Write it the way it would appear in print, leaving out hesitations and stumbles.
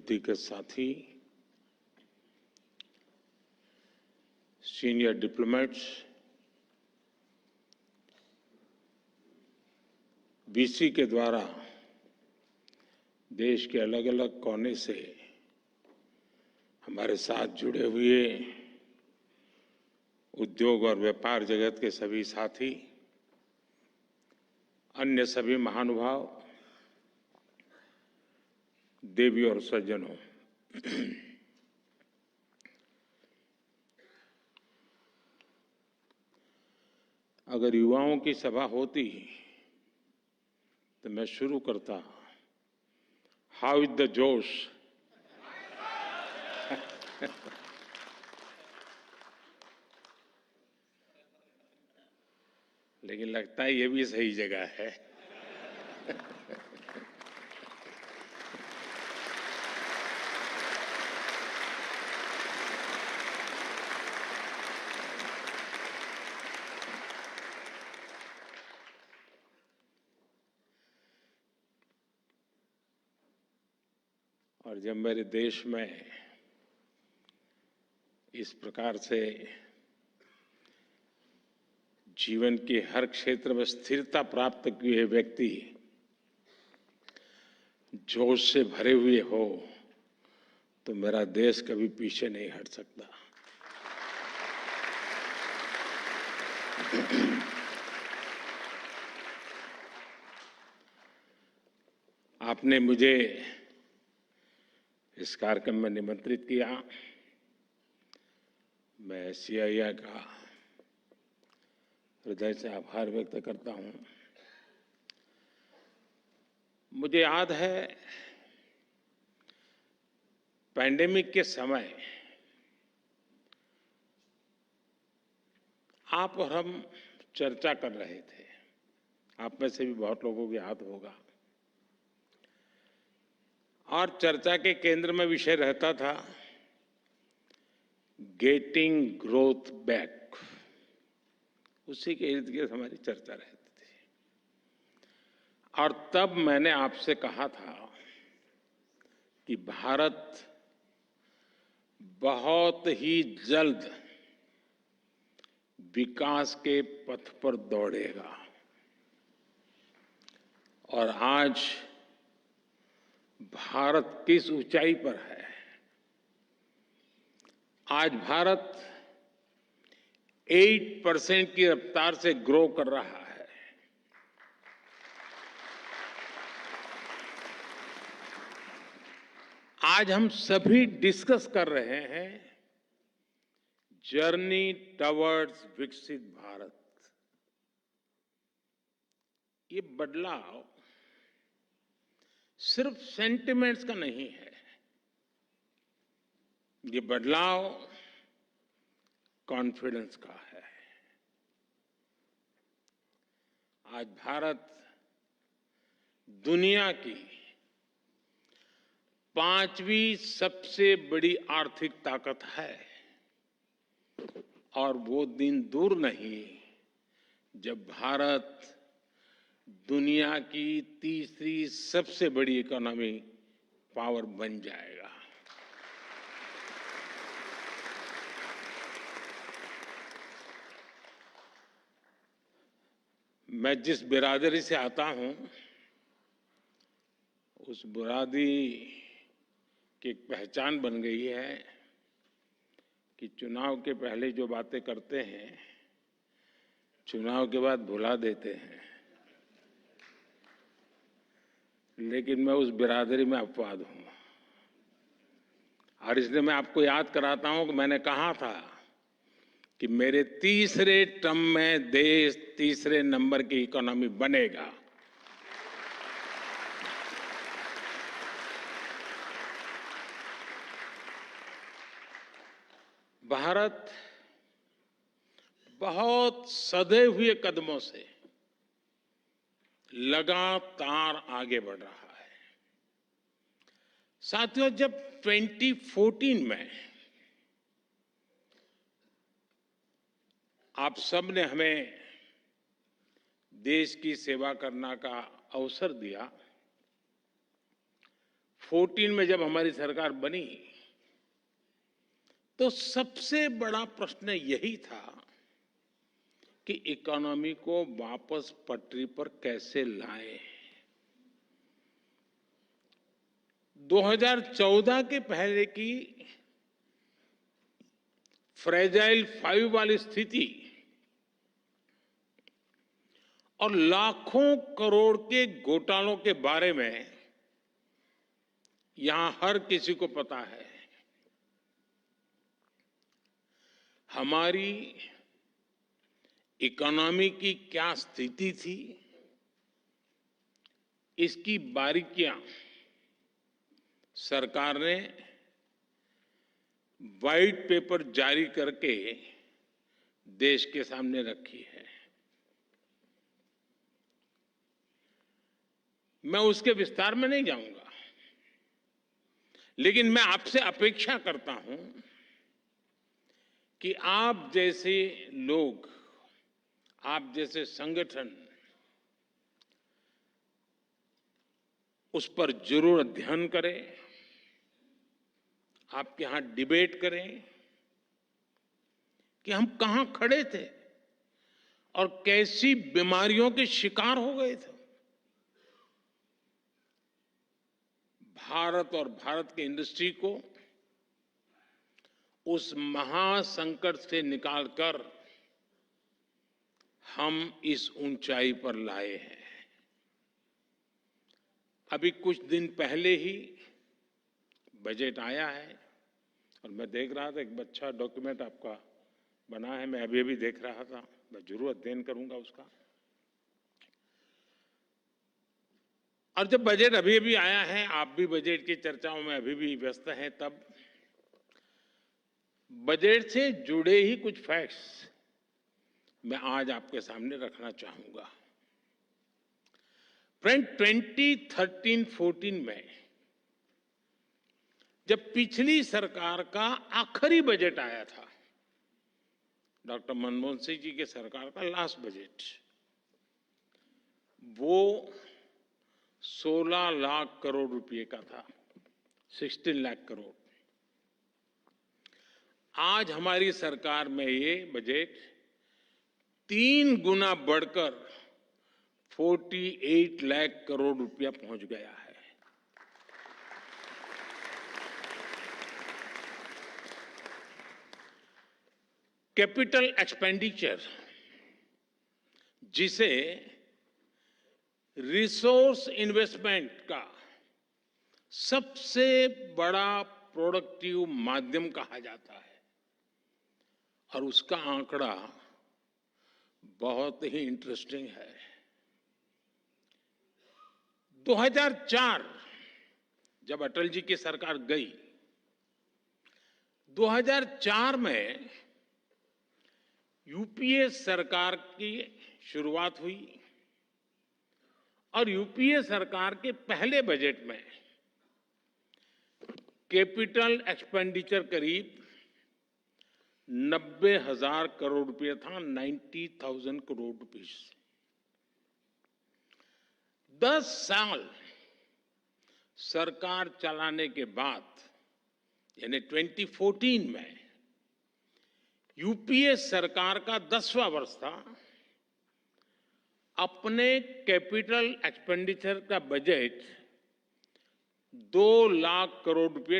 बुद्धि के साथी, सीनियर डिप्लोमेट्स, बीसी के द्वारा देश के अलग अलग कोने से हमारे साथ जुड़े हुए उद्योग और व्यापार जगत के सभी साथी, अन्य सभी महानुभाव, देवी और सज्जनों, अगर युवाओं की सभा होती तो मैं शुरू करता, हाउ इज द जोश। लेकिन लगता है ये भी सही जगह है। और जब मेरे देश में इस प्रकार से जीवन के हर क्षेत्र में स्थिरता प्राप्त किए व्यक्ति जोश से भरे हुए हो, तो मेरा देश कभी पीछे नहीं हट सकता। आपने मुझे इस कार्यक्रम में निमंत्रित किया। मैं सीआईआई का हृदय से आभार व्यक्त करता हूं। मुझे याद है पैंडेमिक के समय आप और हम चर्चा कर रहे थे। आप में से भी बहुत लोगों को याद होगा। और चर्चा के केंद्र में विषय रहता था गेटिंग ग्रोथ बैक। उसी के इर्द गिर्द हमारी चर्चा रहती थी। और तब मैंने आपसे कहा था कि भारत बहुत ही जल्द विकास के पथ पर दौड़ेगा। और आज भारत किस ऊंचाई पर है। आज भारत 8% की रफ्तार से ग्रो कर रहा है। आज हम सभी डिस्कस कर रहे हैं जर्नी टवर्ड्स विकसित भारत। ये बदलाव सिर्फ सेंटिमेंट्स का नहीं है। ये बदलाव कॉन्फिडेंस का है। आज भारत दुनिया की 5वीं सबसे बड़ी आर्थिक ताकत है। और वो दिन दूर नहीं जब भारत दुनिया की तीसरी सबसे बड़ी इकोनॉमी पावर बन जाएगा। मैं जिस बिरादरी से आता हूं, उस बिरादरी की एक पहचान बन गई है कि चुनाव के पहले जो बातें करते हैं, चुनाव के बाद भुला देते हैं। लेकिन मैं उस बिरादरी में अपवाद हूं। और इसलिए मैं आपको याद कराता हूं कि मैंने कहा था कि मेरे तीसरे टर्म में देश तीसरे नंबर की इकोनॉमी बनेगा। भारत बहुत सधे हुए कदमों से लगातार आगे बढ़ रहा है। साथियों, जब 2014 में आप सब ने हमें देश की सेवा करने का अवसर दिया, 14 में जब हमारी सरकार बनी तो सबसे बड़ा प्रश्न यही था कि इकोनॉमी को वापस पटरी पर कैसे लाएं। 2014 के पहले की फ्रेजाइल 5 वाली स्थिति और लाखों करोड़ के घोटालों के बारे में यहां हर किसी को पता है। हमारी इकोनॉमी की क्या स्थिति थी, इसकी बारीकियां सरकार ने व्हाइट पेपर जारी करके देश के सामने रखी है। मैं उसके विस्तार में नहीं जाऊंगा, लेकिन मैं आपसे अपेक्षा करता हूं कि आप जैसे लोग, आप जैसे संगठन उस पर जरूर अध्ययन करें, आपके यहां डिबेट करें कि हम कहां खड़े थे और कैसी बीमारियों के शिकार हो गए थे। भारत और भारत की इंडस्ट्री को उस महासंकट से निकालकर हम इस ऊंचाई पर लाए हैं। अभी कुछ दिन पहले ही बजट आया है और मैं देख रहा था, एक अच्छा डॉक्यूमेंट आपका बना है, मैं अभी देख रहा था, मैं जरूर अध्ययन करूंगा उसका। और जब बजट अभी आया है, आप भी बजट की चर्चाओं में अभी भी व्यस्त हैं, तब बजट से जुड़े ही कुछ फैक्ट्स मैं आज आपके सामने रखना चाहूंगा। फ्रेंड, 2013-14 में जब पिछली सरकार का आखिरी बजट आया था, डॉक्टर मनमोहन सिंह जी के सरकार का लास्ट बजट, वो 16 लाख करोड़ रुपए का था, 16 लाख करोड़। आज हमारी सरकार में ये बजट 3 गुना बढ़कर 48 लाख करोड़ रुपया पहुंच गया है। कैपिटल एक्सपेंडिचर, जिसे रिसोर्स इन्वेस्टमेंट का सबसे बड़ा प्रोडक्टिव माध्यम कहा जाता है, और उसका आंकड़ा बहुत ही इंटरेस्टिंग है। 2004 जब अटल जी की सरकार गई, 2004 में यूपीए सरकार की शुरुआत हुई और यूपीए सरकार के पहले बजट में कैपिटल एक्सपेंडिचर करीब 90,000 करोड़ रुपए था, 90,000 करोड़ रुपीस। 10 साल सरकार चलाने के बाद, यानी 2014 में यूपीए सरकार का 10वां वर्ष था, अपने कैपिटल एक्सपेंडिचर का बजट 2 लाख करोड़ रुपए